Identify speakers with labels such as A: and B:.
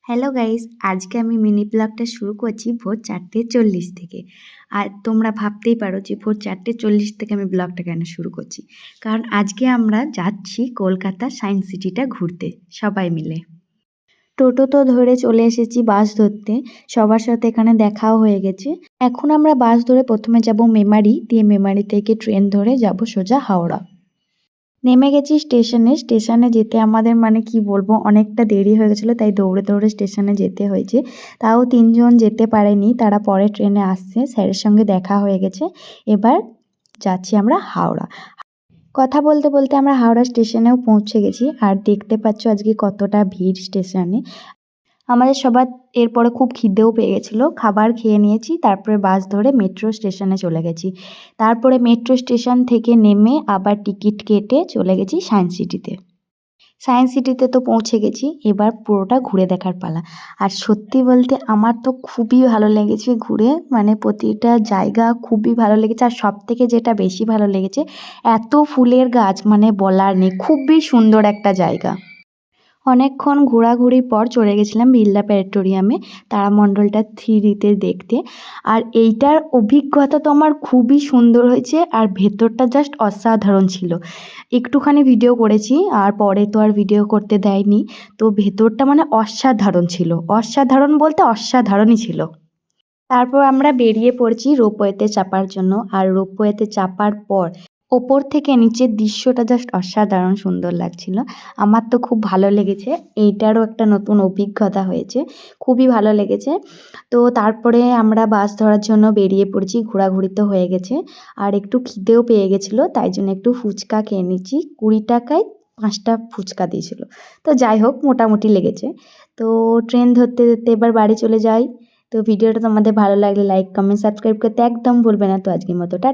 A: Hello guys, আজকে আমি mini ব্লগটা শুরু করছি ভোর 4:40 থেকে। আর তোমরা ভাবতেই পারো যে ভোর 4:40 থেকে আমি ব্লগটা কেন শুরু করছি। কারণ আজকে আমরা যাচ্ছি কলকাতা সায়েন্স সিটিটা ঘুরতে সবাই মিলে। টোটো তো ধরে চলে এসেছি বাস ধরতে, সবার সাথে এখানে দেখাও হয়ে গেছে। এখন আমরা বাস ধরে প্রথমে যাব মেমারি, দিয়ে মেমারি থেকে ট্রেন ধরে যাব সোজা হাওড়া। নেমে গেছি স্টেশনে যেতে আমাদের কি বলবো অনেকটা দেরি হয়ে গেছিলো, তাই দৌড়ে দৌড়ে স্টেশনে যেতে হয়েছে। তাও 3 জন যেতে পারেনি, তারা পরে ট্রেনে আসছে, স্যারের সঙ্গে দেখা হয়ে গেছে। এবার যাচ্ছি আমরা হাওড়া। কথা বলতে বলতে আমরা হাওড়া স্টেশনেও পৌঁছে গেছি। আর দেখতে পাচ্ছ আজকে কতটা ভিড় স্টেশনে। আমাদের সবার এরপরে খুব খিদেও পেয়ে গেছিলো, খাবার খেয়ে নিয়েছি, তারপরে বাস ধরে মেট্রো স্টেশনে চলে গেছি। তারপরে মেট্রো স্টেশন থেকে নেমে আবার টিকিট কেটে চলে গেছি সায়েন্স সিটিতে। সায়েন্স সিটিতে তো পৌঁছে গেছি, এবার পুরোটা ঘুরে দেখার পালা। আর সত্যি বলতে আমার তো খুবই ভালো লেগেছে ঘুরে, প্রতিটা জায়গা খুবই ভালো লেগেছে। আর সবথেকে যেটা বেশি ভালো লেগেছে, এত ফুলের গাছ বলার নেই, খুবই সুন্দর একটা জায়গা। অনেকক্ষণ ঘোরাঘুরির পর চলে গেছিলাম বিড়লা প্ল্যানেটোরিয়ামে তারামণ্ডলটা 3D দেখতে। আর এইটার অভিজ্ঞতা তো আমার খুবই সুন্দর হয়েছে, আর ভেতরটা জাস্ট অসাধারণ ছিল। একটুখানি ভিডিও করেছি, আর পরে তো আর ভিডিও করতে দেয়নি। তো ভেতরটা অসাধারণ ছিল, অসাধারণ বলতে অসাধারণই ছিল। তারপর আমরা বেরিয়ে পড়ছি রোপওয়েতে চাপার জন্য। আর রোপওয়েতে চাপার পর ওপর থেকে নিচের দৃশ্যটা জাস্ট অসাধারণ সুন্দর লাগছিল। আমার তো খুব ভালো লেগেছে, এইটারও একটা নতুন অভিজ্ঞতা হয়েছে, খুবই ভালো লেগেছে। তো তারপরে আমরা বাস ধরার জন্য বেরিয়ে পড়েছি, ঘোরাঘুরি তো হয়ে গেছে, আর একটু খিদেও পেয়ে গেছিলো, তাই জন্য একটু ফুচকা খেয়ে নিচ্ছি। 20 টাকায় 5টা ফুচকা দিয়েছিল। তো যাই হোক, মোটামুটি লেগেছে। তো ট্রেন ধরতে ধরতে এবার বাড়ি চলে যাই। তো ভিডিওটা তোমাদের ভালো লাগলে লাইক, কমেন্ট, সাবস্ক্রাইব করতে একদম ভুলবে না। তো আজকের মতো টাটা।